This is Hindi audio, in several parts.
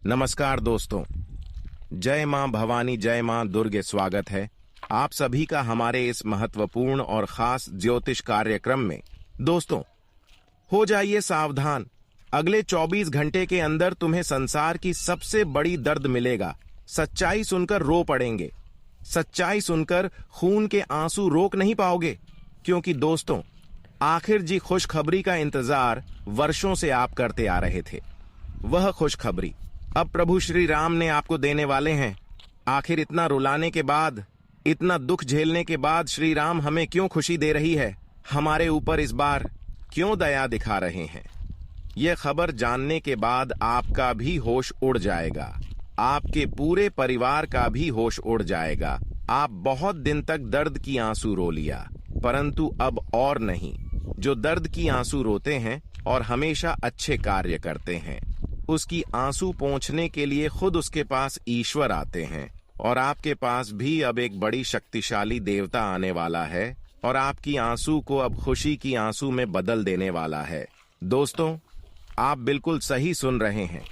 नमस्कार दोस्तों, जय मां भवानी जय मां दुर्गे। स्वागत है आप सभी का हमारे इस महत्वपूर्ण और खास ज्योतिष कार्यक्रम में। दोस्तों, हो जाइए सावधान, अगले 24 घंटे के अंदर तुम्हें संसार की सबसे बड़ी दर्द मिलेगा। सच्चाई सुनकर रो पड़ेंगे, सच्चाई सुनकर खून के आंसू रोक नहीं पाओगे। क्योंकि दोस्तों, आखिर जी खुशखबरी का इंतजार वर्षों से आप करते आ रहे थे। वह खुशखबरी अब प्रभु श्री राम ने आपको देने वाले हैं। आखिर इतना रुलाने के बाद, इतना दुख झेलने के बाद श्री राम हमें क्यों खुशी दे रही है? हमारे ऊपर इस बार क्यों दया दिखा रहे हैं? यह खबर जानने के बाद आपका भी होश उड़ जाएगा, आपके पूरे परिवार का भी होश उड़ जाएगा। आप बहुत दिन तक दर्द की आंसू रो लिया, परंतु अब और नहीं। जो दर्द की आंसू रोते हैं और हमेशा अच्छे कार्य करते हैं, उसकी आंसू पोंछने के लिए खुद उसके पास ईश्वर आते हैं। और आपके पास भी अब एक बड़ी शक्तिशाली देवता आने वाला है और आपकी आंसू को अब खुशी की आंसू में बदल देने वाला है। दोस्तों, आप बिल्कुल सही सुन रहे हैं।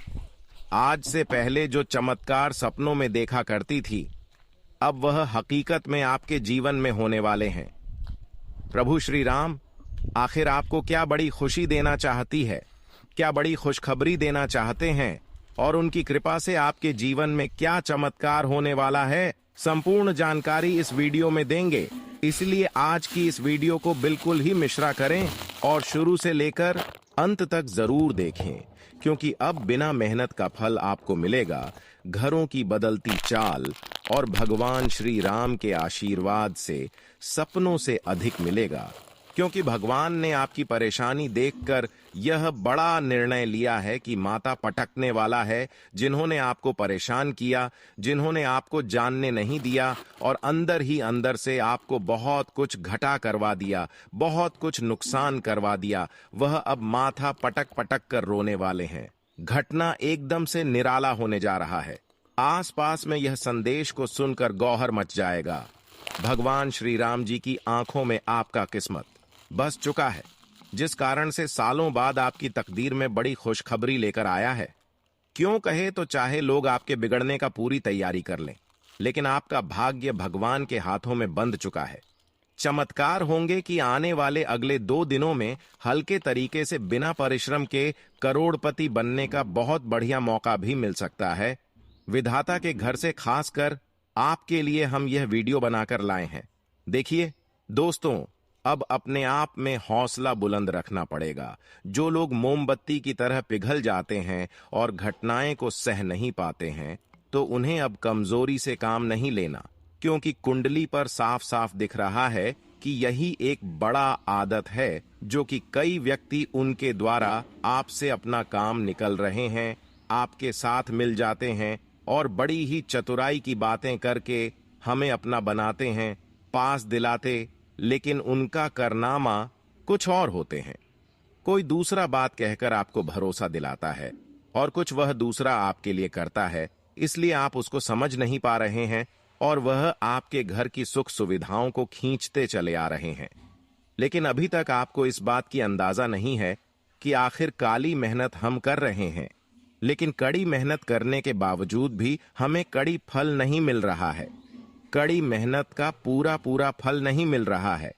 आज से पहले जो चमत्कार सपनों में देखा करती थी, अब वह हकीकत में आपके जीवन में होने वाले हैं। प्रभु श्री राम आखिर आपको क्या बड़ी खुशी देना चाहती है, क्या बड़ी खुशखबरी देना चाहते हैं और उनकी कृपा से आपके जीवन में क्या चमत्कार होने वाला है, संपूर्ण जानकारी इस वीडियो में देंगे। इसलिए आज की इस वीडियो को बिल्कुल ही मिश्रा करें और शुरू से लेकर अंत तक जरूर देखें, क्योंकि अब बिना मेहनत का फल आपको मिलेगा। घरों की बदलती चाल और भगवान श्री राम के आशीर्वाद से सपनों से अधिक मिलेगा, क्योंकि भगवान ने आपकी परेशानी देखकर यह बड़ा निर्णय लिया है कि माता पटकने वाला है। जिन्होंने आपको परेशान किया, जिन्होंने आपको जानने नहीं दिया और अंदर ही अंदर से आपको बहुत कुछ घटा करवा दिया, बहुत कुछ नुकसान करवा दिया, वह अब माथा पटक पटक कर रोने वाले हैं। घटना एकदम से निराला होने जा रहा है। आसपास में यह संदेश को सुनकर गौहर मच जाएगा। भगवान श्री राम जी की आंखों में आपका किस्मत बस चुका है, जिस कारण से सालों बाद आपकी तकदीर में बड़ी खुशखबरी लेकर आया है। क्यों कहे तो चाहे लोग आपके बिगड़ने का पूरी तैयारी कर लें, लेकिन आपका भाग्य भगवान के हाथों में बंध चुका है। चमत्कार होंगे कि आने वाले अगले 2 दिनों में हल्के तरीके से बिना परिश्रम के करोड़पति बनने का बहुत बढ़िया मौका भी मिल सकता है। विधाता के घर से खासकर आपके लिए हम यह वीडियो बनाकर लाए हैं। देखिए दोस्तों, अब अपने आप में हौसला बुलंद रखना पड़ेगा। जो लोग मोमबत्ती की तरह पिघल जाते हैं और घटनाएं को सह नहीं पाते हैं, तो उन्हें अब कमजोरी से काम नहीं लेना, क्योंकि कुंडली पर साफ साफ दिख रहा है कि यही एक बड़ा आदत है जो कि कई व्यक्ति उनके द्वारा आपसे अपना काम निकल रहे हैं, आपके साथ मिल जाते हैं और बड़ी ही चतुराई की बातें करके हमें अपना बनाते हैं, पास दिलाते, लेकिन उनका कारनामा कुछ और होते हैं। कोई दूसरा बात कहकर आपको भरोसा दिलाता है और कुछ वह दूसरा आपके लिए करता है, इसलिए आप उसको समझ नहीं पा रहे हैं और वह आपके घर की सुख सुविधाओं को खींचते चले आ रहे हैं। लेकिन अभी तक आपको इस बात की अंदाजा नहीं है कि आखिर काली मेहनत हम कर रहे हैं, लेकिन कड़ी मेहनत करने के बावजूद भी हमें कड़ी फल नहीं मिल रहा है। कड़ी मेहनत का पूरा पूरा फल नहीं मिल रहा है।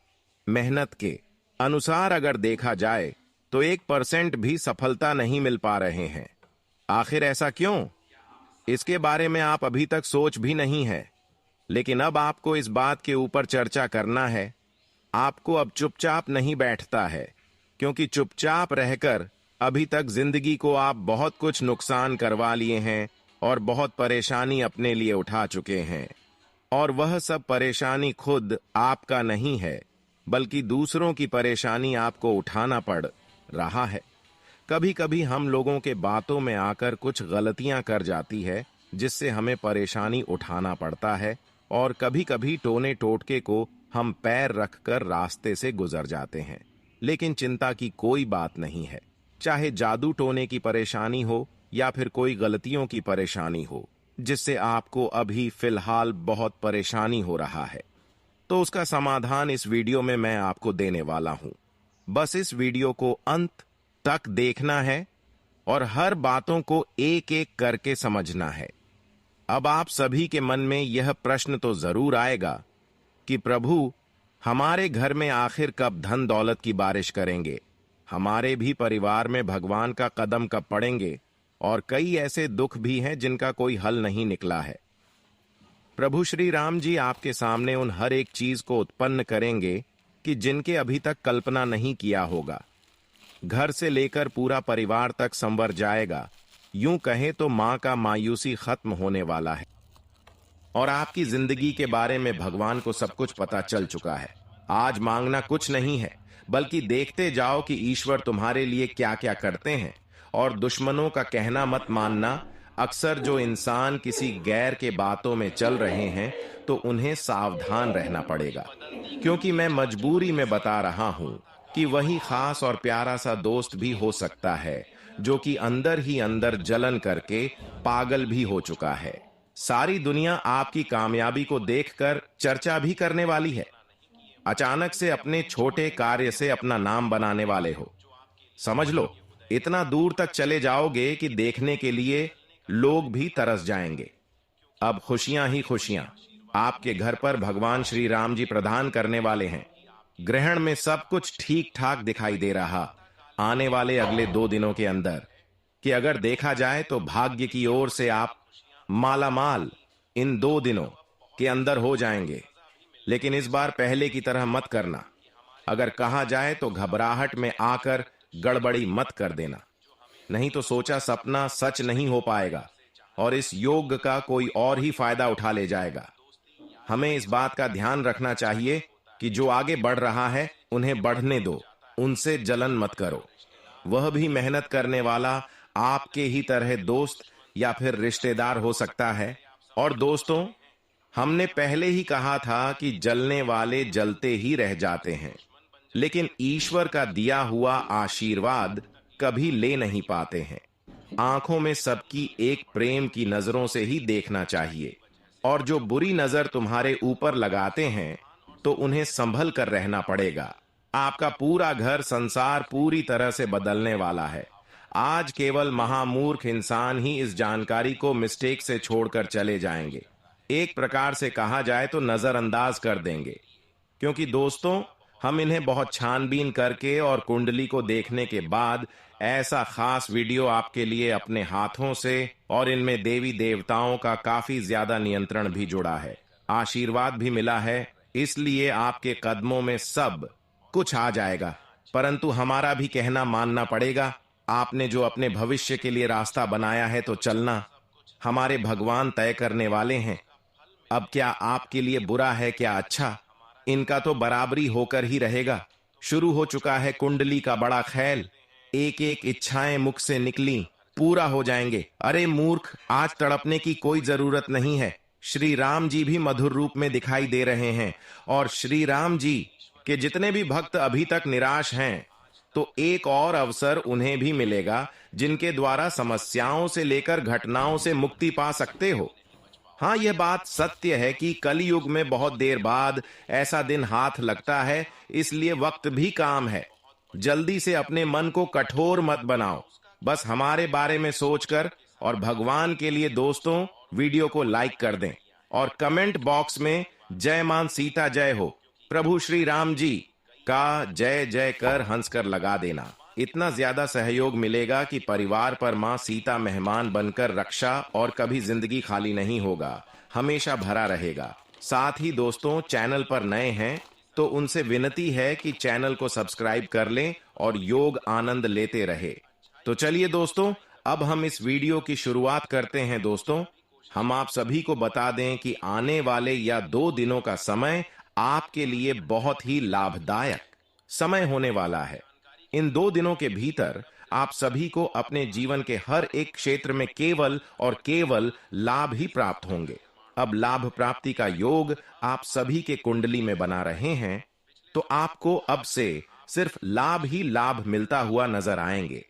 मेहनत के अनुसार अगर देखा जाए तो 1% भी सफलता नहीं मिल पा रहे हैं। आखिर ऐसा क्यों? इसके बारे में आप अभी तक सोच भी नहीं है, लेकिन अब आपको इस बात के ऊपर चर्चा करना है। आपको अब चुपचाप नहीं बैठता है, क्योंकि चुपचाप रहकर अभी तक जिंदगी को आप बहुत कुछ नुकसान करवा लिए हैं और बहुत परेशानी अपने लिए उठा चुके हैं। और वह सब परेशानी खुद आपका नहीं है, बल्कि दूसरों की परेशानी आपको उठाना पड़ रहा है। कभी कभी हम लोगों के बातों में आकर कुछ गलतियां कर जाती है, जिससे हमें परेशानी उठाना पड़ता है, और कभी कभी टोने टोटके को हम पैर रखकर रास्ते से गुजर जाते हैं। लेकिन चिंता की कोई बात नहीं है। चाहे जादू टोने की परेशानी हो या फिर कोई गलतियों की परेशानी हो, जिससे आपको अभी फिलहाल बहुत परेशानी हो रहा है, तो उसका समाधान इस वीडियो में मैं आपको देने वाला हूं। बस इस वीडियो को अंत तक देखना है और हर बातों को एक एक करके समझना है। अब आप सभी के मन में यह प्रश्न तो जरूर आएगा कि प्रभु, हमारे घर में आखिर कब धन दौलत की बारिश करेंगे? हमारे भी परिवार में भगवान का कदम कब पड़ेंगे? और कई ऐसे दुख भी हैं जिनका कोई हल नहीं निकला है। प्रभु श्री राम जी आपके सामने उन हर एक चीज को उत्पन्न करेंगे कि जिनके अभी तक कल्पना नहीं किया होगा। घर से लेकर पूरा परिवार तक संवर जाएगा। यूं कहें तो मां का मायूसी खत्म होने वाला है और आपकी जिंदगी के बारे में भगवान को सब कुछ पता चल चुका है। आज मांगना कुछ नहीं है, बल्कि देखते जाओ कि ईश्वर तुम्हारे लिए क्या क्या करते हैं। और दुश्मनों का कहना मत मानना। अक्सर जो इंसान किसी गैर के बातों में चल रहे हैं तो उन्हें सावधान रहना पड़ेगा, क्योंकि मैं मजबूरी में बता रहा हूं कि वही खास और प्यारा सा दोस्त भी हो सकता है जो कि अंदर ही अंदर जलन करके पागल भी हो चुका है। सारी दुनिया आपकी कामयाबी को देखकर चर्चा भी करने वाली है। अचानक से अपने छोटे कार्य से अपना नाम बनाने वाले हो। समझ लो, इतना दूर तक चले जाओगे कि देखने के लिए लोग भी तरस जाएंगे। अब खुशियां ही खुशियां आपके घर पर भगवान श्री राम जी प्रदान करने वाले हैं। ग्रहण में सब कुछ ठीक ठाक दिखाई दे रहा आने वाले अगले 2 दिनों के अंदर, कि अगर देखा जाए तो भाग्य की ओर से आप मालामाल इन 2 दिनों के अंदर हो जाएंगे। लेकिन इस बार पहले की तरह मत करना। अगर कहा जाए तो घबराहट में आकर गड़बड़ी मत कर देना, नहीं तो सोचा सपना सच नहीं हो पाएगा और इस योग का कोई और ही फायदा उठा ले जाएगा। हमें इस बात का ध्यान रखना चाहिए कि जो आगे बढ़ रहा है उन्हें बढ़ने दो, उनसे जलन मत करो। वह भी मेहनत करने वाला आपके ही तरह दोस्त या फिर रिश्तेदार हो सकता है। और दोस्तों, हमने पहले ही कहा था कि जलने वाले जलते ही रह जाते हैं, लेकिन ईश्वर का दिया हुआ आशीर्वाद कभी ले नहीं पाते हैं। आंखों में सबकी एक प्रेम की नजरों से ही देखना चाहिए, और जो बुरी नजर तुम्हारे ऊपर लगाते हैं तो उन्हें संभल कर रहना पड़ेगा। आपका पूरा घर संसार पूरी तरह से बदलने वाला है। आज केवल महामूर्ख इंसान ही इस जानकारी को मिस्टेक से छोड़कर चले जाएंगे। एक प्रकार से कहा जाए तो नजरअंदाज कर देंगे, क्योंकि दोस्तों, हम इन्हें बहुत छानबीन करके और कुंडली को देखने के बाद ऐसा खास वीडियो आपके लिए अपने हाथों से, और इनमें देवी देवताओं का काफी ज्यादा नियंत्रण भी जुड़ा है, आशीर्वाद भी मिला है। इसलिए आपके कदमों में सब कुछ आ जाएगा। परंतु हमारा भी कहना मानना पड़ेगा। आपने जो अपने भविष्य के लिए रास्ता बनाया है तो चलना हमारे भगवान तय करने वाले हैं। अब क्या आपके लिए बुरा है, क्या अच्छा, इनका तो बराबरी होकर ही रहेगा। शुरू हो चुका है कुंडली का बड़ा खेल। एक एक इच्छाएं मुख से निकली, पूरा हो जाएंगे। अरे मूर्ख, आज तड़पने की कोई जरूरत नहीं है। श्री राम जी भी मधुर रूप में दिखाई दे रहे हैं, और श्री राम जी के जितने भी भक्त अभी तक निराश हैं, तो एक और अवसर उन्हें भी मिलेगा जिनके द्वारा समस्याओं से लेकर घटनाओं से मुक्ति पा सकते हो। हाँ, यह बात सत्य है कि कलयुग में बहुत देर बाद ऐसा दिन हाथ लगता है, इसलिए वक्त भी काम है। जल्दी से अपने मन को कठोर मत बनाओ। बस हमारे बारे में सोचकर और भगवान के लिए दोस्तों वीडियो को लाइक कर दें और कमेंट बॉक्स में जय मान सीता जय हो, प्रभु श्री राम जी का जय जय कर हंसकर लगा देना। इतना ज्यादा सहयोग मिलेगा कि परिवार पर मां सीता मेहमान बनकर रक्षा और कभी जिंदगी खाली नहीं होगा, हमेशा भरा रहेगा। साथ ही दोस्तों, चैनल पर नए हैं तो उनसे विनती है कि चैनल को सब्सक्राइब कर लें और योग आनंद लेते रहे। तो चलिए दोस्तों, अब हम इस वीडियो की शुरुआत करते हैं। दोस्तों, हम आप सभी को बता दें कि आने वाले या 2 दिनों का समय आपके लिए बहुत ही लाभदायक समय होने वाला है। इन 2 दिनों के भीतर आप सभी को अपने जीवन के हर एक क्षेत्र में केवल और केवल लाभ ही प्राप्त होंगे। अब लाभ प्राप्ति का योग आप सभी के कुंडली में बना रहे हैं, तो आपको अब से सिर्फ लाभ ही लाभ मिलता हुआ नजर आएंगे।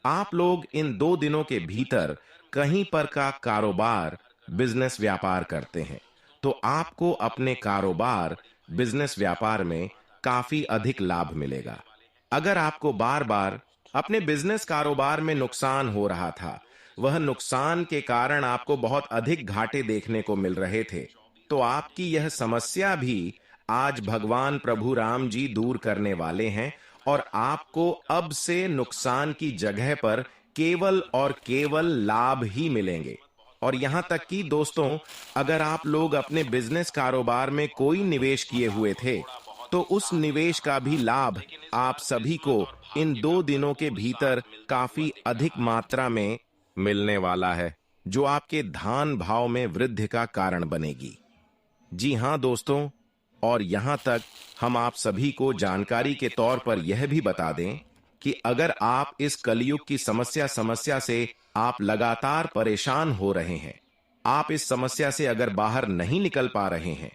आप लोग इन 2 दिनों के भीतर कहीं पर का कारोबार, बिजनेस, व्यापार करते हैं, तो आपको अपने कारोबार, बिजनेस, व्यापार में काफी अधिक लाभ मिलेगा। अगर आपको बार बार अपने बिजनेस कारोबार में नुकसान हो रहा था। वह नुकसान के कारण आपको बहुत अधिक घाटे देखने को मिल रहे थे। तो आपकी यह समस्या भी आज भगवान प्रभु राम जी दूर करने वाले हैं और आपको अब से नुकसान की जगह पर केवल और केवल लाभ ही मिलेंगे। और यहां तक कि दोस्तों, अगर आप लोग अपने बिजनेस कारोबार में कोई निवेश किए हुए थे तो उस निवेश का भी लाभ आप सभी को इन 2 दिनों के भीतर काफी अधिक मात्रा में मिलने वाला है, जो आपके धान भाव में वृद्धि का कारण बनेगी। जी हां दोस्तों, और यहां तक हम आप सभी को जानकारी के तौर पर यह भी बता दें कि अगर आप इस कलयुग की समस्या से आप लगातार परेशान हो रहे हैं, आप इस समस्या से अगर बाहर नहीं निकल पा रहे हैं,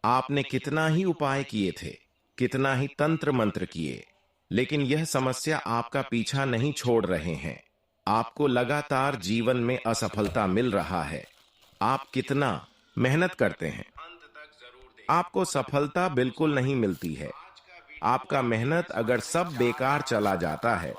आपने कितना ही उपाय किए थे, कितना ही तंत्र मंत्र किए, लेकिन यह समस्या आपका पीछा नहीं छोड़ रहे हैं, आपको लगातार जीवन में असफलता मिल रहा है, आप कितना मेहनत करते हैं, आपको सफलता बिल्कुल नहीं मिलती है, आपका मेहनत अगर सब बेकार चला जाता है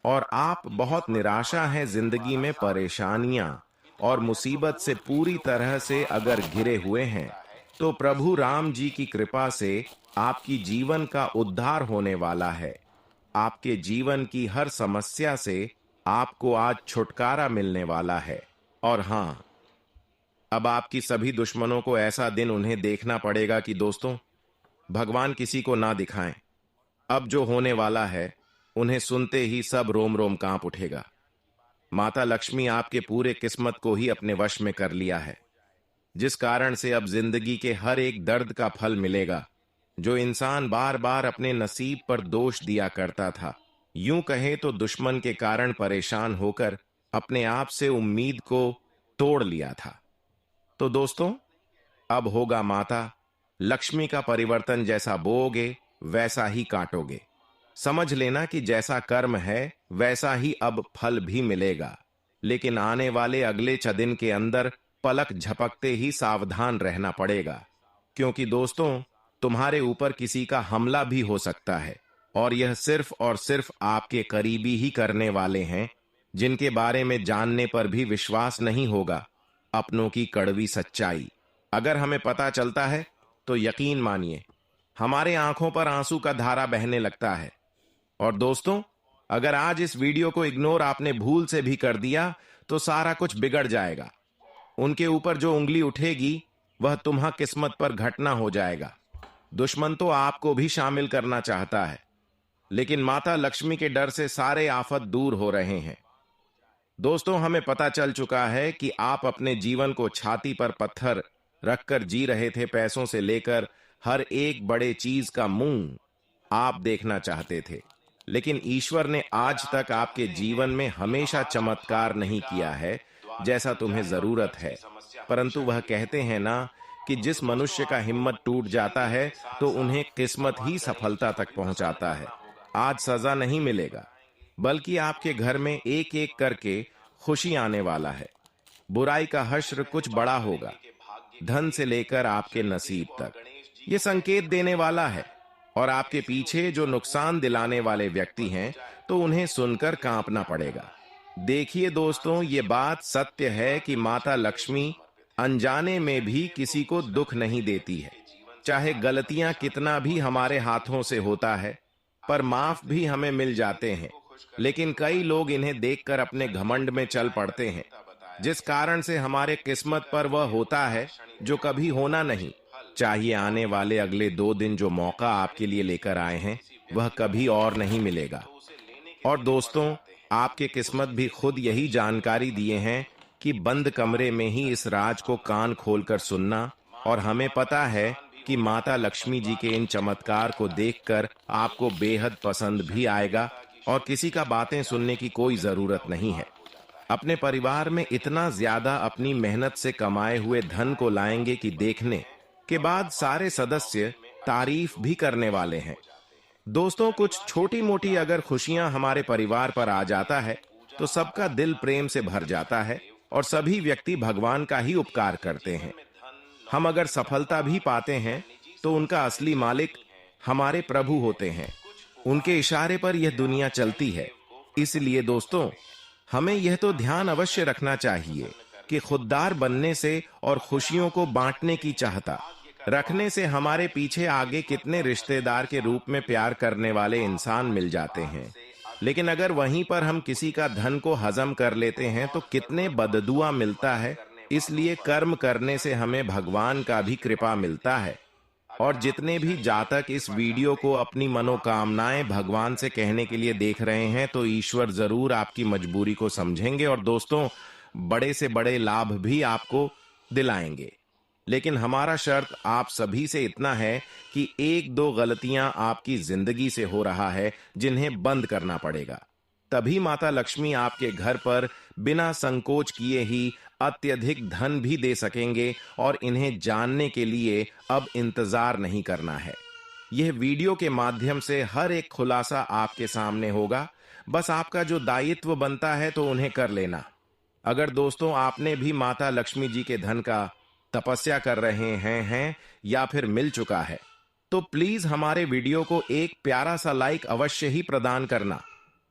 और आप बहुत निराशा है, जिंदगी में परेशानियां और मुसीबत से पूरी तरह से अगर घिरे हुए हैं, तो प्रभु राम जी की कृपा से आपकी जीवन का उद्धार होने वाला है। आपके जीवन की हर समस्या से आपको आज छुटकारा मिलने वाला है। और हां, अब आपकी सभी दुश्मनों को ऐसा दिन उन्हें देखना पड़ेगा कि दोस्तों, भगवान किसी को ना दिखाएं। अब जो होने वाला है, उन्हें सुनते ही सब रोम रोम कांप उठेगा। माता लक्ष्मी आपके पूरे किस्मत को ही अपने वश में कर लिया है, जिस कारण से अब जिंदगी के हर एक दर्द का फल मिलेगा। जो इंसान बार बार अपने नसीब पर दोष दिया करता था, यूं कहे तो दुश्मन के कारण परेशान होकर अपने आप से उम्मीद को तोड़ लिया था, तो दोस्तों, अब होगा माता लक्ष्मी का परिवर्तन। जैसा बोओगे वैसा ही काटोगे। समझ लेना कि जैसा कर्म है वैसा ही अब फल भी मिलेगा। लेकिन आने वाले अगले 6 दिन के अंदर पलक झपकते ही सावधान रहना पड़ेगा, क्योंकि दोस्तों, तुम्हारे ऊपर किसी का हमला भी हो सकता है, और यह सिर्फ और सिर्फ आपके करीबी ही करने वाले हैं, जिनके बारे में जानने पर भी विश्वास नहीं होगा। अपनों की कड़वी सच्चाई अगर हमें पता चलता है तो यकीन मानिए, हमारे आंखों पर आंसू का धारा बहने लगता है। और दोस्तों, अगर आज इस वीडियो को इग्नोर आपने भूल से भी कर दिया तो सारा कुछ बिगड़ जाएगा। उनके ऊपर जो उंगली उठेगी वह तुम्हारी किस्मत पर घटना हो जाएगा। दुश्मन तो आपको भी शामिल करना चाहता है, लेकिन माता लक्ष्मी के डर से सारे आफत दूर हो रहे हैं। दोस्तों, हमें पता चल चुका है कि आप अपने जीवन को छाती पर पत्थर रखकर जी रहे थे। पैसों से लेकर हर एक बड़े चीज का मुंह आप देखना चाहते थे, लेकिन ईश्वर ने आज तक आपके जीवन में हमेशा चमत्कार नहीं किया है जैसा तुम्हें जरूरत है। परंतु वह कहते हैं ना कि जिस मनुष्य का हिम्मत टूट जाता है तो उन्हें किस्मत ही सफलता तक पहुंचाता है। आज सजा नहीं मिलेगा, बल्कि आपके घर में एक एक करके खुशी आने वाला है। बुराई का हश्र कुछ बड़ा होगा, धन से लेकर आपके नसीब तक। ये संकेत देने वाला है, और आपके पीछे जो नुकसान दिलाने वाले व्यक्ति हैं, तो उन्हें सुनकर कांपना पड़ेगा। देखिए दोस्तों, ये बात सत्य है कि माता लक्ष्मी अनजाने में भी किसी को दुख नहीं देती है। चाहे गलतियां कितना भी हमारे हाथों से होता है, पर माफ भी हमें मिल जाते हैं। लेकिन कई लोग इन्हें देखकर अपने घमंड में चल पड़ते हैं, जिस कारण से हमारे किस्मत पर वह होता है जो कभी होना नहीं चाहिए। आने वाले अगले 2 दिन जो मौका आपके लिए लेकर आए हैं, वह कभी और नहीं मिलेगा। और दोस्तों, आपके किस्मत भी खुद यही जानकारी दिए हैं कि बंद कमरे में ही इस राज को कान खोलकर सुनना। और हमें पता है कि माता लक्ष्मी जी के इन चमत्कार को देखकर आपको बेहद पसंद भी आएगा, और किसी का बातें सुनने की कोई जरूरत नहीं है। अपने परिवार में इतना ज्यादा अपनी मेहनत से कमाए हुए धन को लाएंगे कि देखने के बाद सारे सदस्य तारीफ भी करने वाले हैं। दोस्तों, कुछ छोटी मोटी अगर खुशियां हमारे परिवार पर आ जाता है तो सबका दिल प्रेम से भर जाता है, और सभी व्यक्ति भगवान का ही उपकार करते हैं। हम अगर सफलता भी पाते हैं तो उनका असली मालिक हमारे प्रभु होते हैं। उनके इशारे पर यह दुनिया चलती है। इसलिए दोस्तों, हमें यह तो ध्यान अवश्य रखना चाहिए कि खुददार बनने से और खुशियों को बांटने की चाहता रखने से हमारे पीछे आगे कितने रिश्तेदार के रूप में प्यार करने वाले इंसान मिल जाते हैं, लेकिन अगर वहीं पर हम किसी का धन को हजम कर लेते हैं तो कितने बददुआ मिलता है। इसलिए कर्म करने से हमें भगवान का भी कृपा मिलता है। और जितने भी जातक इस वीडियो को अपनी मनोकामनाएं भगवान से कहने के लिए देख रहे हैं, तो ईश्वर जरूर आपकी मजबूरी को समझेंगे और दोस्तों, बड़े से बड़े लाभ भी आपको दिलाएंगे। लेकिन हमारा शर्त आप सभी से इतना है कि एक दो गलतियां आपकी जिंदगी से हो रहा है जिन्हें बंद करना पड़ेगा। तभी माता लक्ष्मी आपके घर पर बिना संकोच किए ही अत्यधिक धन भी दे सकेंगे और इन्हें जानने के लिए अब इंतजार नहीं करना है। यह वीडियो के माध्यम से हर एक खुलासा आपके सामने होगा। बस आपका जो दायित्व बनता है तो उन्हें कर लेना। अगर दोस्तों आपने भी माता लक्ष्मी जी के धन का तपस्या कर रहे हैं या फिर मिल चुका है, तो प्लीज हमारे वीडियो को एक प्यारा सा लाइक अवश्य ही प्रदान करना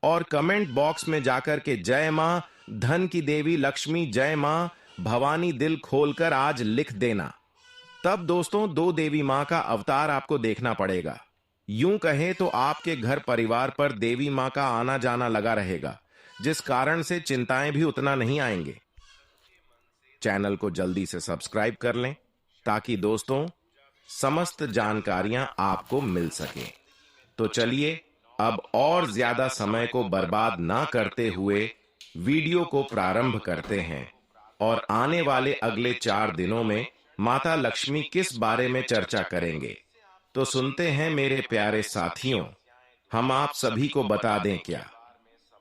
और कमेंट बॉक्स में जाकर के जय मां धन की देवी लक्ष्मी, जय मां भवानी दिल खोलकर आज लिख देना। तब दोस्तों दो देवी मां का अवतार आपको देखना पड़ेगा। यूं कहें तो आपके घर परिवार पर देवी मां का आना जाना लगा रहेगा, जिस कारण से चिंताएं भी उतना नहीं आएंगे। चैनल को जल्दी से सब्सक्राइब कर लें ताकि दोस्तों समस्त जानकारियां आपको मिल सकें। तो चलिए अब और ज्यादा समय को बर्बाद ना करते हुए वीडियो को प्रारंभ करते हैं और आने वाले अगले 4 दिनों में माता लक्ष्मी किस बारे में चर्चा करेंगे, तो सुनते हैं मेरे प्यारे साथियों। हम आप सभी को बता दें क्या,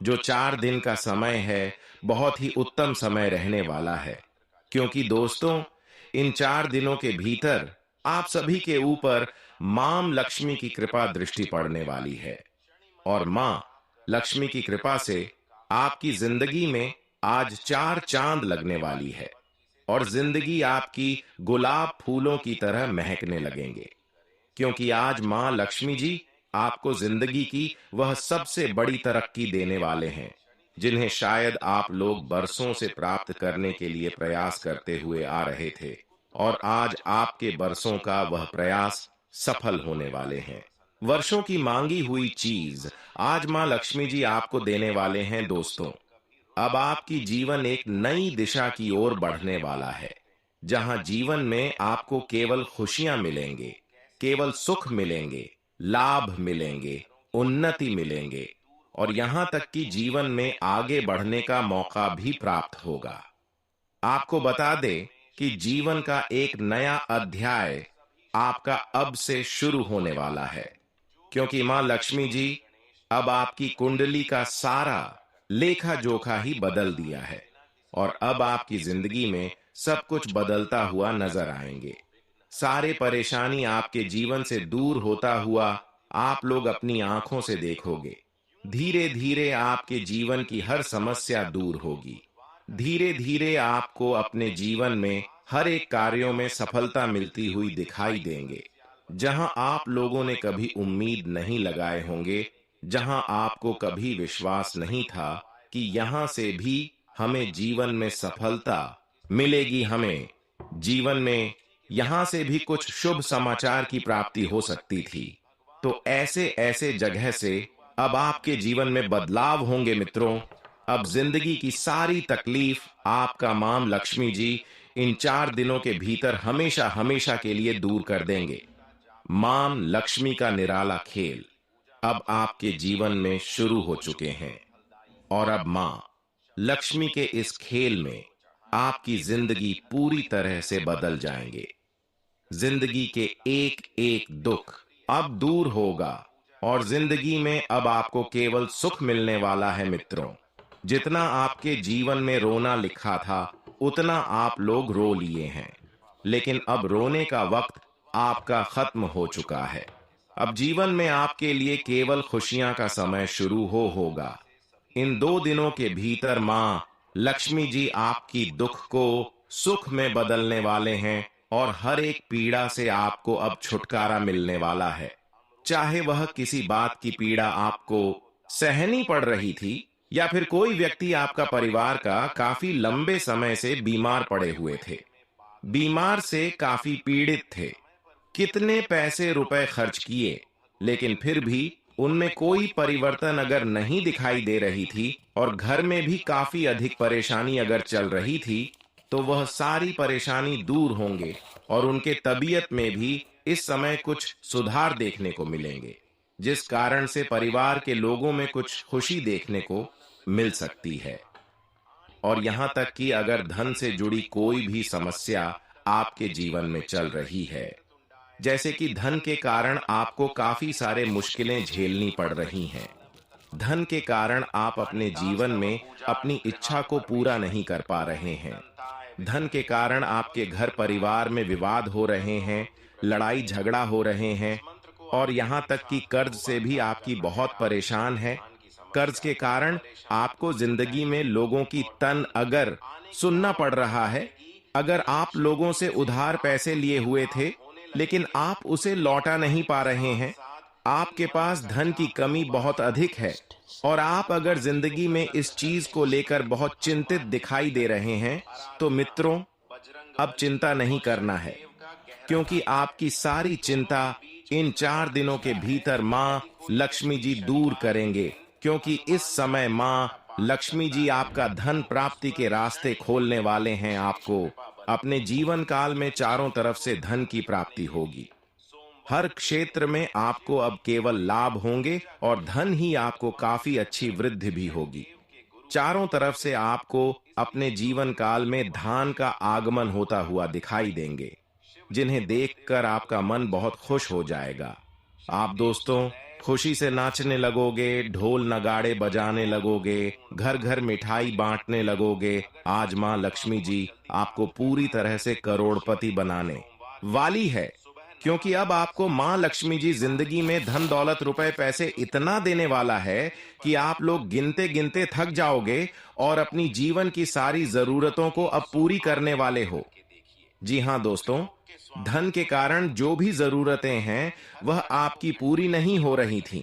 जो 4 दिन का समय है बहुत ही उत्तम समय रहने वाला है, क्योंकि दोस्तों इन 4 दिनों के भीतर आप सभी के ऊपर मां लक्ष्मी की कृपा दृष्टि पड़ने वाली है और मां लक्ष्मी की कृपा से आपकी जिंदगी में आज 4 चांद लगने वाली है और जिंदगी आपकी गुलाब फूलों की तरह महकने लगेंगे, क्योंकि आज मां लक्ष्मी जी आपको जिंदगी की वह सबसे बड़ी तरक्की देने वाले हैं जिन्हें शायद आप लोग बरसों से प्राप्त करने के लिए प्रयास करते हुए आ रहे थे और आज आपके बरसों का वह प्रयास सफल होने वाले हैं। वर्षों की मांगी हुई चीज आज मां लक्ष्मी जी आपको देने वाले हैं। दोस्तों, अब आपकी जीवन एक नई दिशा की ओर बढ़ने वाला है, जहां जीवन में आपको केवल खुशियां मिलेंगे, केवल सुख मिलेंगे, लाभ मिलेंगे, उन्नति मिलेंगे और यहां तक कि जीवन में आगे बढ़ने का मौका भी प्राप्त होगा। आपको बता दें कि जीवन का एक नया अध्याय आपका अब से शुरू होने वाला है, क्योंकि मां लक्ष्मी जी अब आपकी कुंडली का सारा लेखा जोखा ही बदल दिया है और अब आपकी जिंदगी में सब कुछ बदलता हुआ नजर आएंगे। सारे परेशानी आपके जीवन से दूर होता हुआ आप लोग अपनी आंखों से देखोगे। धीरे धीरे आपके जीवन की हर समस्या दूर होगी। धीरे धीरे आपको अपने जीवन में हर एक कार्यों में सफलता मिलती हुई दिखाई देंगे। जहां आप लोगों ने कभी उम्मीद नहीं लगाए होंगे, जहां आपको कभी विश्वास नहीं था कि यहां से भी हमें जीवन में सफलता मिलेगी, हमें जीवन में यहां से भी कुछ शुभ समाचार की प्राप्ति हो सकती थी, तो ऐसे ऐसे जगह से अब आपके जीवन में बदलाव होंगे मित्रों। अब जिंदगी की सारी तकलीफ आपका मां लक्ष्मी जी इन 4 दिनों के भीतर हमेशा हमेशा के लिए दूर कर देंगे। मां लक्ष्मी का निराला खेल अब आपके जीवन में शुरू हो चुके हैं और अब मां लक्ष्मी के इस खेल में आपकी जिंदगी पूरी तरह से बदल जाएंगे। जिंदगी के एक एक दुख अब दूर होगा और जिंदगी में अब आपको केवल सुख मिलने वाला है मित्रों। जितना आपके जीवन में रोना लिखा था उतना आप लोग रो लिए हैं, लेकिन अब रोने का वक्त आपका खत्म हो चुका है। अब जीवन में आपके लिए केवल खुशियां का समय शुरू होगा। इन 2 दिनों के भीतर मां लक्ष्मी जी आपकी दुख को सुख में बदलने वाले हैं और हर एक पीड़ा से आपको अब छुटकारा मिलने वाला है। चाहे वह किसी बात की पीड़ा आपको सहनी पड़ रही थी या फिर कोई व्यक्ति आपका परिवार का काफी लंबे समय से बीमार पड़े हुए थे, बीमार से काफी पीड़ित थे, कितने पैसे रुपए खर्च किए, लेकिन फिर भी उनमें कोई परिवर्तन अगर नहीं दिखाई दे रही थी और घर में भी काफी अधिक परेशानी अगर चल रही थी, तो वह सारी परेशानी दूर होंगे और उनके तबीयत में भी इस समय कुछ सुधार देखने को मिलेंगे, जिस कारण से परिवार के लोगों में कुछ खुशी देखने को मिल सकती है। और यहां तक कि अगर धन से जुड़ी कोई भी समस्या आपके जीवन में चल रही है, जैसे कि धन के कारण आपको काफी सारे मुश्किलें झेलनी पड़ रही हैं, धन के कारण आप अपने जीवन में अपनी इच्छा को पूरा नहीं कर पा रहे हैं, धन के कारण आपके घर परिवार में विवाद हो रहे हैं, लड़ाई झगड़ा हो रहे हैं, और यहां तक कि कर्ज से भी आपकी बहुत परेशान है। कर्ज के कारण आपको जिंदगी में लोगों की तन अगर सुनना पड़ रहा है, अगर आप लोगों से उधार पैसे लिए हुए थे लेकिन आप उसे लौटा नहीं पा रहे हैं, आपके पास धन की कमी बहुत अधिक है और आप अगर जिंदगी में इस चीज को लेकर बहुत चिंतित दिखाई दे रहे हैं, तो मित्रों, अब चिंता नहीं करना है, क्योंकि आपकी सारी चिंता इन 4 दिनों के भीतर मां लक्ष्मी जी दूर करेंगे, क्योंकि इस समय मां लक्ष्मी जी आपका धन प्राप्ति के रास्ते खोलने वाले हैं। आपको अपने जीवन काल में चारों तरफ से धन की प्राप्ति होगी। हर क्षेत्र में आपको अब केवल लाभ होंगे और धन ही आपको काफी अच्छी वृद्धि भी होगी। चारों तरफ से आपको अपने जीवन काल में धन का आगमन होता हुआ दिखाई देंगे, जिन्हें देखकर आपका मन बहुत खुश हो जाएगा। आप दोस्तों खुशी से नाचने लगोगे, ढोल नगाड़े बजाने लगोगे, घर घर मिठाई बांटने लगोगे। आज मां लक्ष्मी जी आपको पूरी तरह से करोड़पति बनाने वाली है, क्योंकि अब आपको मां लक्ष्मी जी जिंदगी में धन दौलत रुपए पैसे इतना देने वाला है कि आप लोग गिनते गिनते थक जाओगे और अपनी जीवन की सारी जरूरतों को अब पूरी करने वाले हो। जी हां दोस्तों, धन के कारण जो भी जरूरतें हैं वह आपकी पूरी नहीं हो रही थीं,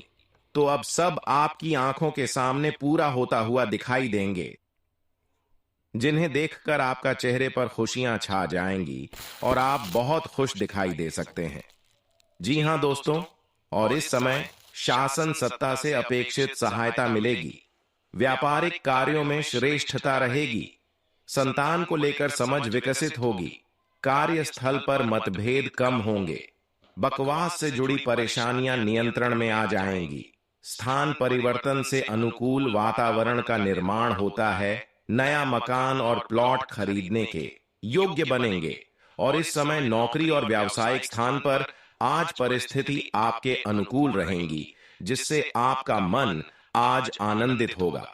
तो अब सब आपकी आंखों के सामने पूरा होता हुआ दिखाई देंगे, जिन्हें देखकर आपका चेहरे पर खुशियां छा जाएंगी और आप बहुत खुश दिखाई दे सकते हैं। जी हां दोस्तों, और इस समय शासन सत्ता से अपेक्षित सहायता मिलेगी, व्यापारिक कार्यों में श्रेष्ठता रहेगी, संतान को लेकर समझ विकसित होगी, कार्यस्थल पर मतभेद कम होंगे, बकवास से जुड़ी परेशानियां नियंत्रण में आ जाएंगी, स्थान परिवर्तन से अनुकूल वातावरण का निर्माण होता है, नया मकान और प्लॉट खरीदने के योग्य बनेंगे, और इस समय नौकरी और व्यावसायिक स्थान पर आज परिस्थिति आपके अनुकूल रहेंगी, जिससे आपका मन आज आनंदित होगा।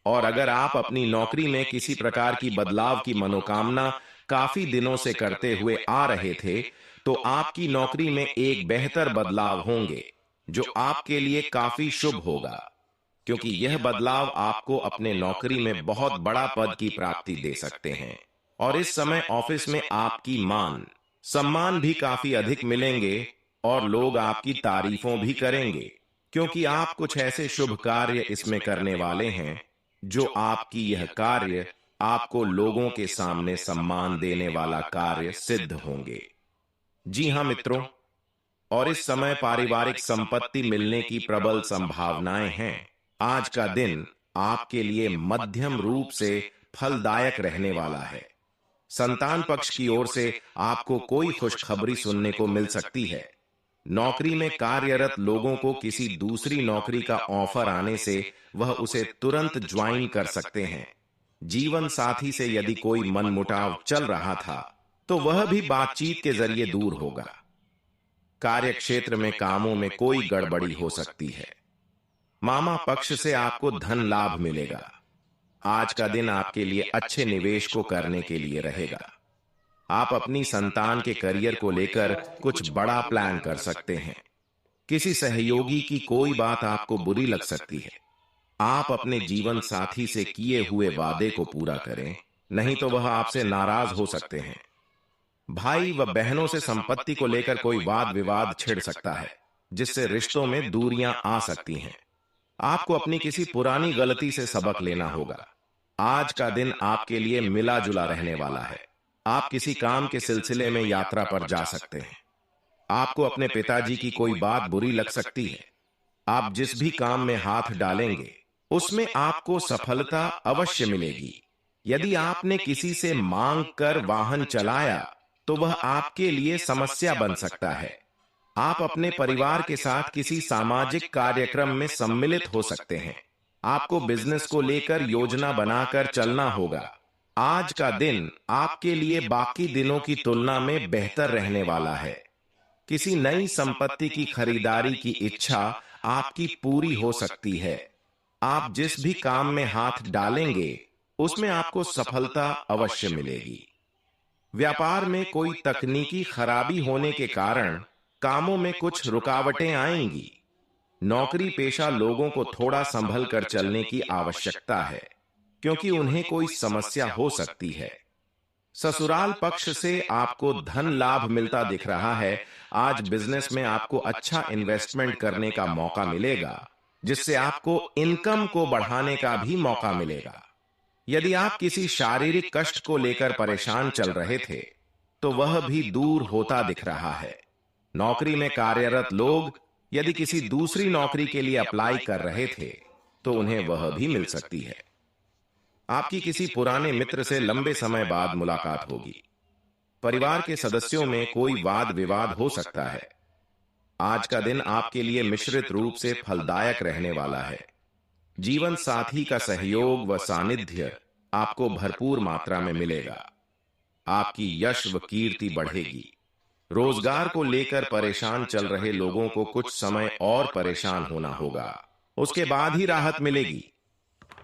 और अगर आप अपनी नौकरी में किसी प्रकार की बदलाव की मनोकामना काफी दिनों से करते हुए आ रहे थे, तो आपकी नौकरी में एक बेहतर बदलाव होंगे, जो आपके लिए काफी शुभ होगा, क्योंकि यह बदलाव आपको अपने नौकरी में बहुत बड़ा पद की प्राप्ति दे सकते हैं। और इस समय ऑफिस में आपकी मान सम्मान भी काफी अधिक मिलेंगे और लोग आपकी तारीफों भी करेंगे, क्योंकि आप कुछ ऐसे शुभ कार्य इसमें करने वाले हैं जो आपकी यह कार्य आपको लोगों के सामने सम्मान देने वाला कार्य सिद्ध होंगे। जी हां मित्रों, और इस समय पारिवारिक संपत्ति मिलने की प्रबल संभावनाएं हैं। आज का दिन आपके लिए मध्यम रूप से फलदायक रहने वाला है। संतान पक्ष की ओर से आपको कोई खुशखबरी सुनने को मिल सकती है। नौकरी में कार्यरत लोगों को किसी दूसरी नौकरी का ऑफर आने से वह उसे तुरंत ज्वाइन कर सकते हैं। जीवन साथी से यदि कोई मनमुटाव चल रहा था, तो वह भी बातचीत के जरिए दूर होगा। कार्य क्षेत्र में कामों में कोई गड़बड़ी हो सकती है। मामा पक्ष से आपको धन लाभ मिलेगा। आज का दिन आपके लिए अच्छे निवेश को करने के लिए रहेगा। आप अपनी संतान के करियर को लेकर कुछ बड़ा प्लान कर सकते हैं। किसी सहयोगी की कोई बात आपको बुरी लग सकती है। आप अपने जीवन साथी से किए हुए वादे को पूरा करें, नहीं तो वह आपसे नाराज हो सकते हैं। भाई व बहनों से संपत्ति को लेकर कोई वाद विवाद छिड़ सकता है, जिससे रिश्तों में दूरियां आ सकती हैं। आपको अपनी किसी पुरानी गलती से सबक लेना होगा। आज का दिन आपके लिए मिला जुला रहने वाला है। आप किसी काम के सिलसिले में यात्रा पर जा सकते हैं। आपको अपने पिताजी की कोई बात बुरी लग सकती है। आप जिस भी काम में हाथ डालेंगे उसमें आपको सफलता अवश्य मिलेगी। यदि आपने किसी से मांग कर वाहन चलाया तो वह आपके लिए समस्या बन सकता है। आप अपने परिवार के साथ किसी सामाजिक कार्यक्रम में सम्मिलित हो सकते हैं। आपको बिजनेस को लेकर योजना बनाकर चलना होगा। आज का दिन आपके लिए बाकी दिनों की तुलना में बेहतर रहने वाला है। किसी नई संपत्ति की खरीदारी की इच्छा आपकी पूरी हो सकती है। आप जिस भी काम में हाथ डालेंगे उसमें आपको सफलता अवश्य मिलेगी। व्यापार में कोई तकनीकी खराबी होने के कारण कामों में कुछ रुकावटें आएंगी। नौकरी पेशा लोगों को थोड़ा संभल कर चलने की आवश्यकता है, क्योंकि उन्हें कोई समस्या हो सकती है। ससुराल पक्ष से आपको धन लाभ मिलता दिख रहा है। आज बिजनेस में आपको अच्छा इन्वेस्टमेंट करने का मौका मिलेगा, जिससे आपको इनकम को बढ़ाने का भी मौका मिलेगा। यदि आप किसी शारीरिक कष्ट को लेकर परेशान चल रहे थे तो वह भी दूर होता दिख रहा है। नौकरी में कार्यरत लोग यदि किसी दूसरी नौकरी के लिए अप्लाई कर रहे थे तो उन्हें वह भी मिल सकती है। आपकी किसी पुराने मित्र से लंबे समय बाद मुलाकात होगी। परिवार के सदस्यों में कोई वाद विवाद हो सकता है। आज का दिन आपके लिए मिश्रित रूप से फलदायक रहने वाला है। जीवन साथी का सहयोग व सानिध्य आपको भरपूर मात्रा में मिलेगा। आपकी यश व कीर्ति बढ़ेगी। रोजगार को लेकर परेशान चल रहे लोगों को कुछ समय और परेशान होना होगा, उसके बाद ही राहत मिलेगी।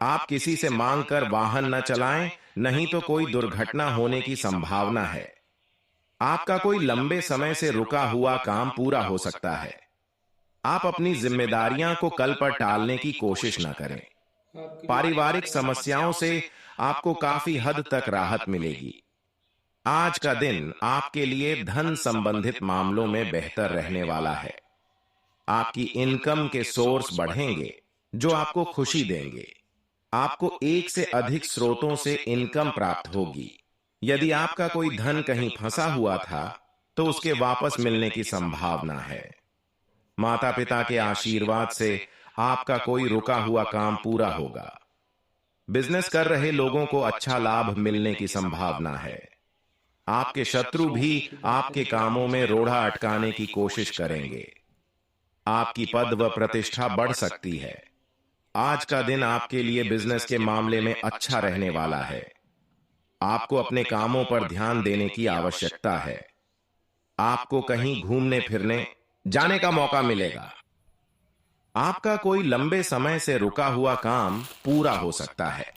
आप किसी से मांग कर वाहन न चलाएं, नहीं तो कोई दुर्घटना होने की संभावना है। आपका कोई लंबे समय से रुका हुआ काम पूरा हो सकता है। आप अपनी जिम्मेदारियां को कल पर टालने की कोशिश न करें। पारिवारिक समस्याओं से आपको काफी हद तक राहत मिलेगी। आज का दिन आपके लिए धन संबंधित मामलों में बेहतर रहने वाला है। आपकी इनकम के सोर्स बढ़ेंगे जो आपको खुशी देंगे। आपको एक से अधिक स्रोतों से इनकम प्राप्त होगी। यदि आपका कोई धन कहीं फंसा हुआ था तो उसके वापस मिलने की संभावना है। माता पिता के आशीर्वाद से आपका कोई रुका हुआ काम पूरा होगा। बिजनेस कर रहे लोगों को अच्छा लाभ मिलने की संभावना है। आपके शत्रु भी आपके कामों में रोड़ा अटकाने की कोशिश करेंगे। आपकी पद व प्रतिष्ठा बढ़ सकती है। आज का दिन आपके लिए बिजनेस के मामले में अच्छा रहने वाला है। आपको अपने कामों पर ध्यान देने की आवश्यकता है। आपको कहीं घूमने फिरने जाने का मौका मिलेगा। आपका कोई लंबे समय से रुका हुआ काम पूरा हो सकता है।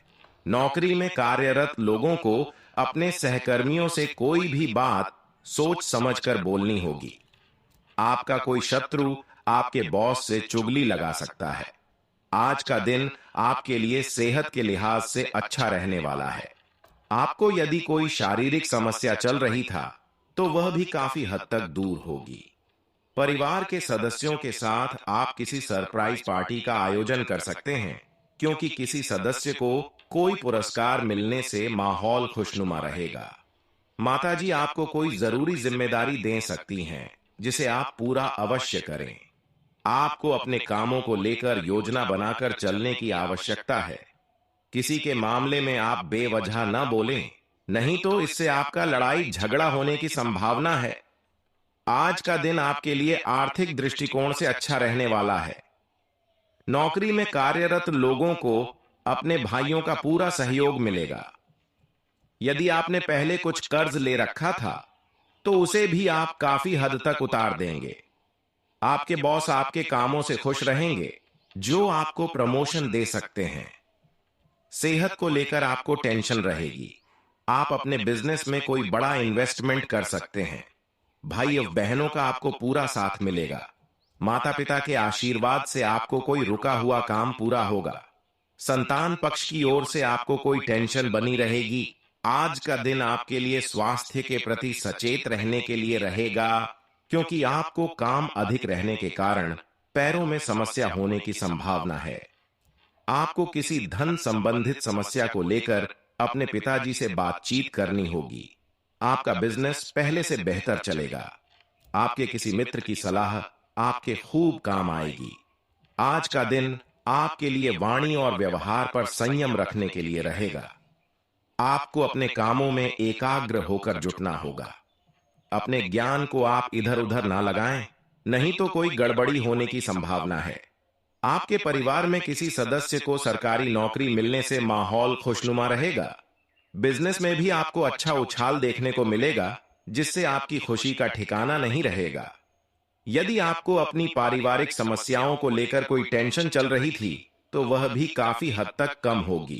नौकरी में कार्यरत लोगों को अपने सहकर्मियों से कोई भी बात सोच समझकर बोलनी होगी। आपका कोई शत्रु आपके बॉस से चुगली लगा सकता है। आज का दिन आपके लिए सेहत के लिहाज से अच्छा रहने वाला है। आपको यदि कोई शारीरिक समस्या चल रही था तो वह भी काफी हद तक दूर होगी। परिवार के सदस्यों के साथ आप किसी सरप्राइज पार्टी का आयोजन कर सकते हैं, क्योंकि किसी सदस्य को कोई पुरस्कार मिलने से माहौल खुशनुमा रहेगा। माताजी आपको कोई जरूरी जिम्मेदारी दे सकती हैं, जिसे आप पूरा अवश्य करें। आपको अपने कामों को लेकर योजना बनाकर चलने की आवश्यकता है। किसी के मामले में आप बेवजह न बोलें, नहीं तो इससे आपका लड़ाई झगड़ा होने की संभावना है। आज का दिन आपके लिए आर्थिक दृष्टिकोण से अच्छा रहने वाला है। नौकरी में कार्यरत लोगों को अपने भाइयों का पूरा सहयोग मिलेगा। यदि आपने पहले कुछ कर्ज ले रखा था तो उसे भी आप काफी हद तक उतार देंगे। आपके बॉस आपके कामों से खुश रहेंगे, जो आपको प्रमोशन दे सकते हैं। सेहत को लेकर आपको टेंशन रहेगी। आप अपने बिजनेस में कोई बड़ा इन्वेस्टमेंट कर सकते हैं। भाई और बहनों का आपको पूरा साथ मिलेगा। माता पिता के आशीर्वाद से आपको कोई रुका हुआ काम पूरा होगा। संतान पक्ष की ओर से आपको कोई टेंशन बनी रहेगी। आज का दिन आपके लिए स्वास्थ्य के प्रति सचेत रहने के लिए रहेगा, क्योंकि आपको काम अधिक रहने के कारण पैरों में समस्या होने की संभावना है। आपको किसी धन संबंधित समस्या को लेकर अपने पिताजी से बातचीत करनी होगी। आपका बिजनेस पहले से बेहतर चलेगा। आपके किसी मित्र की सलाह आपके खूब काम आएगी। आज का दिन आपके लिए वाणी और व्यवहार पर संयम रखने के लिए रहेगा। आपको अपने कामों में एकाग्र होकर जुटना होगा। अपने ज्ञान को आप इधर उधर ना लगाएं, नहीं तो कोई गड़बड़ी होने की संभावना है। आपके परिवार में किसी सदस्य को सरकारी नौकरी मिलने से माहौल खुशनुमा रहेगा। बिजनेस में भी आपको अच्छा उछाल देखने को मिलेगा, जिससे आपकी खुशी का ठिकाना नहीं रहेगा। यदि आपको अपनी पारिवारिक समस्याओं को लेकर कोई टेंशन चल रही थी, तो वह भी काफी हद तक कम होगी।